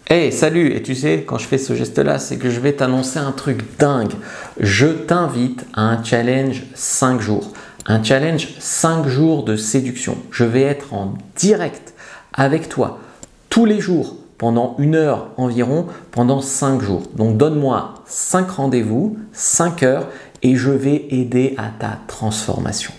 Hey, salut! Et tu sais, quand je fais ce geste-là, c'est que je vais t'annoncer un truc dingue. Je t'invite à un challenge 5 jours. Un challenge 5 jours de séduction. Je vais être en direct avec toi tous les jours pendant 1 heure environ pendant 5 jours. Donc donne-moi 5 rendez-vous, 5 heures et je vais aider à ta transformation.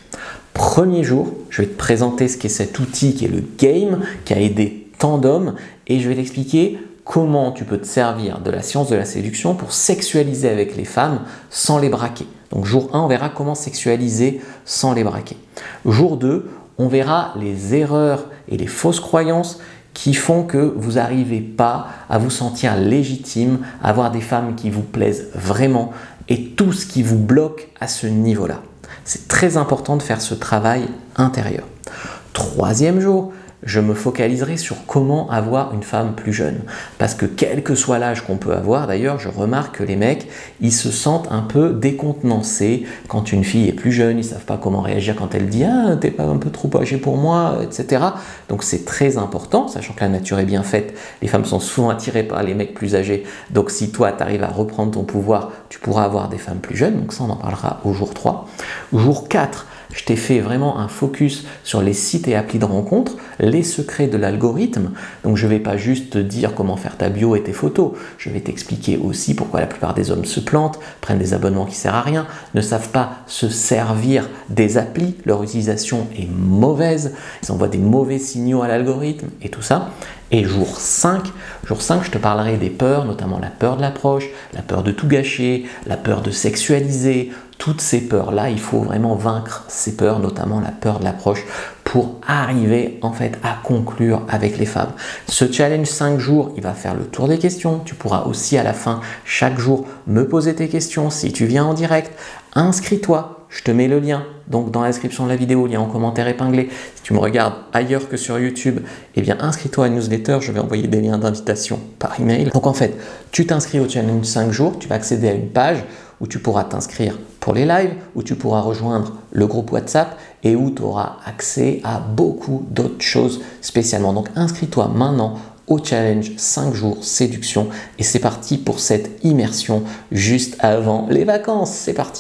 Premier jour, je vais te présenter ce qu'est cet outil qui est le game, qui a aidé tant d'hommes et je vais t'expliquer comment tu peux te servir de la science de la séduction pour sexualiser avec les femmes sans les braquer. Donc jour 1, on verra comment sexualiser sans les braquer. Jour 2, on verra les erreurs et les fausses croyances qui font que vous n'arrivez pas à vous sentir légitime, à avoir des femmes qui vous plaisent vraiment et tout ce qui vous bloque à ce niveau-là. C'est très important de faire ce travail intérieur. Troisième jour, je me focaliserai sur comment avoir une femme plus jeune. Parce que quel que soit l'âge qu'on peut avoir, d'ailleurs, je remarque que les mecs, ils se sentent un peu décontenancés quand une fille est plus jeune, ils ne savent pas comment réagir quand elle dit « Ah, t'es pas un peu trop âgé pour moi », etc. Donc c'est très important, sachant que la nature est bien faite. Les femmes sont souvent attirées par les mecs plus âgés. Donc si toi, tu arrives à reprendre ton pouvoir, tu pourras avoir des femmes plus jeunes. Donc ça, on en parlera au jour 3. Jour 4, je t'ai fait vraiment un focus sur les sites et applis de rencontres, les secrets de l'algorithme. Donc je ne vais pas juste te dire comment faire ta bio et tes photos. Je vais t'expliquer aussi pourquoi la plupart des hommes se plantent, prennent des abonnements qui ne servent à rien, ne savent pas se servir des applis, leur utilisation est mauvaise, ils envoient des mauvais signaux à l'algorithme et tout ça. Et jour 5, je te parlerai des peurs, notamment la peur de l'approche, la peur de tout gâcher, la peur de sexualiser. Toutes ces peurs-là, il faut vraiment vaincre ces peurs, notamment la peur de l'approche, pour arriver en fait à conclure avec les femmes. Ce challenge 5 jours, il va faire le tour des questions. Tu pourras aussi à la fin, chaque jour, me poser tes questions si tu viens en direct. Inscris-toi. Je te mets le lien donc dans la description de la vidéo, lien en commentaire épinglé. Si tu me regardes ailleurs que sur YouTube, eh bien inscris-toi à la newsletter, je vais envoyer des liens d'invitation par email. Donc en fait, tu t'inscris au challenge 5 jours, tu vas accéder à une page où tu pourras t'inscrire pour les lives, où tu pourras rejoindre le groupe WhatsApp et où tu auras accès à beaucoup d'autres choses spécialement. Donc inscris-toi maintenant au challenge 5 jours séduction et c'est parti pour cette immersion juste avant les vacances. C'est parti!